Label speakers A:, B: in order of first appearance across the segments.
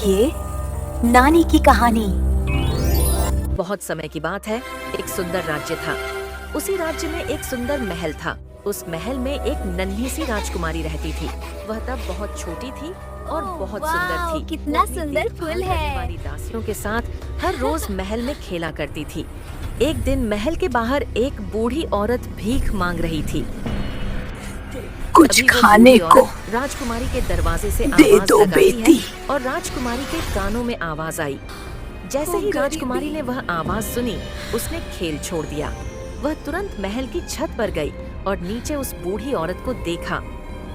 A: देखिए, नानी की कहानी।
B: बहुत समय की बात है, एक सुंदर राज्य था। उसी राज्य में एक सुंदर महल था। उस महल में एक नन्ही सी राजकुमारी रहती थी। वह तब बहुत छोटी थी और बहुत सुंदर थी।
A: कितना
B: वो अपनी
A: सुंदर
B: देखभाल
A: फूल
B: करने
A: है।
B: वाली दासियों के साथ हर रोज महल में खेला करती थी। एक दिन महल के बाहर एक बूढ़ी औरत भीख मांग रही थी।
A: कुछ
B: तभी वो
A: खाने
B: बूढ़ी
A: को
B: औरत राजकुमारी के दरवाजे से
A: दे
B: आवाज
A: दो
B: लगाती है
A: बेटी।
B: और राजकुमारी के कानों में आवाज आई। जैसे ही राजकुमारी ने वह आवाज सुनी, उसने खेल छोड़ दिया। वह तुरंत महल की छत पर गई और नीचे उस बूढ़ी औरत को देखा।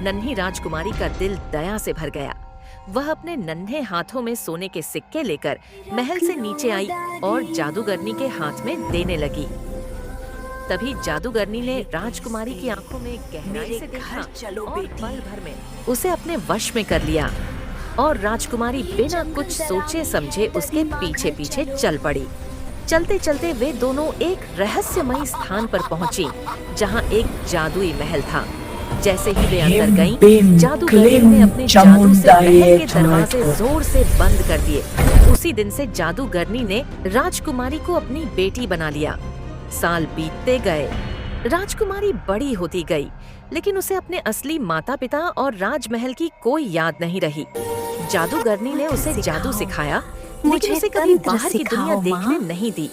B: नन्ही राजकुमारी का दिल दया से भर गया। वह अपने नन्हे हाथों में सोने के सिक्के लेकर महल से नीचे आई और जादूगरनी के हाथ में देने लगी। तभी जादूगरनी ने राजकुमारी की आंखों में गहराई से देखा और पल भर में उसे अपने वश में कर लिया और राजकुमारी बिना कुछ सोचे समझे उसके पीछे पीछे चल पड़ी। चलते चलते वे दोनों एक रहस्यमयी स्थान पर पहुंची, जहां एक जादुई महल था। जैसे ही वे अंदर गईं, जादूगरनी ने अपने जादू से महल के दरवाजे जोर से बंद कर दिए। उसी दिन से जादूगरनी ने राजकुमारी को अपनी बेटी बना लिया। साल बीतते गए, राजकुमारी बड़ी होती गई, लेकिन उसे अपने असली माता पिता और राजमहल की कोई याद नहीं रही। जादूगरनी ने उसे जादू सिखाया, लेकिन उसे कभी बाहर की दुनिया देखने नहीं दी।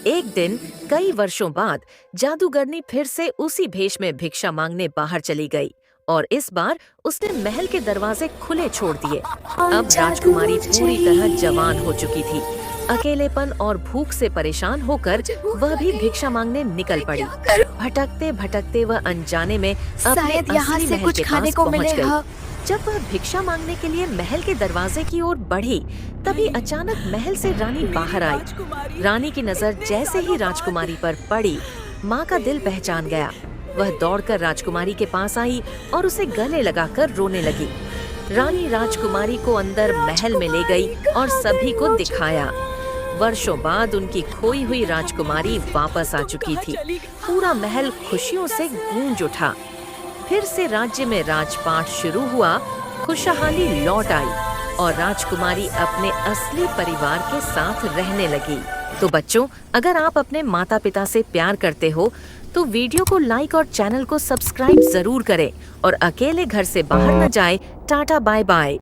B: एक दिन कई वर्षों बाद जादूगरनी फिर से उसी भेष में भिक्षा मांगने बाहर चली गई और इस बार उसने महल के दरवाजे खुले छोड़ दिए। अब राजकुमारी पूरी तरह जवान हो चुकी थी। अकेलेपन और भूख से परेशान होकर वह भी भिक्षा मांगने निकल पड़ी। भटकते भटकते वह अनजाने में अपने
A: यहाँ
B: असली
A: से
B: महल
A: कुछ
B: के
A: खाने
B: पास
A: को
B: पहुंच
A: मिले।
B: गई। जब वह भिक्षा मांगने के लिए महल के दरवाजे की ओर बढ़ी, तभी अचानक महल से रानी बाहर आई। रानी की नजर जैसे ही राजकुमारी पर पड़ी, माँ का दिल पहचान गया। वह दौड़कर राजकुमारी के पास आई और उसे गले लगाकर रोने लगी। रानी राजकुमारी को अंदर महल में ले गई और सभी को दिखाया। वर्षों बाद उनकी खोई हुई राजकुमारी वापस आ चुकी थी। पूरा महल खुशियों से गूंज उठा। फिर से राज्य में राजपाट शुरू हुआ, खुशहाली लौट आई और राजकुमारी अपने असली परिवार के साथ रहने लगी। तो बच्चों, अगर आप अपने माता पिता से प्यार करते हो तो वीडियो को लाइक और चैनल को सब्सक्राइब जरूर करें और अकेले घर से बाहर न जाए। Tata bye bye.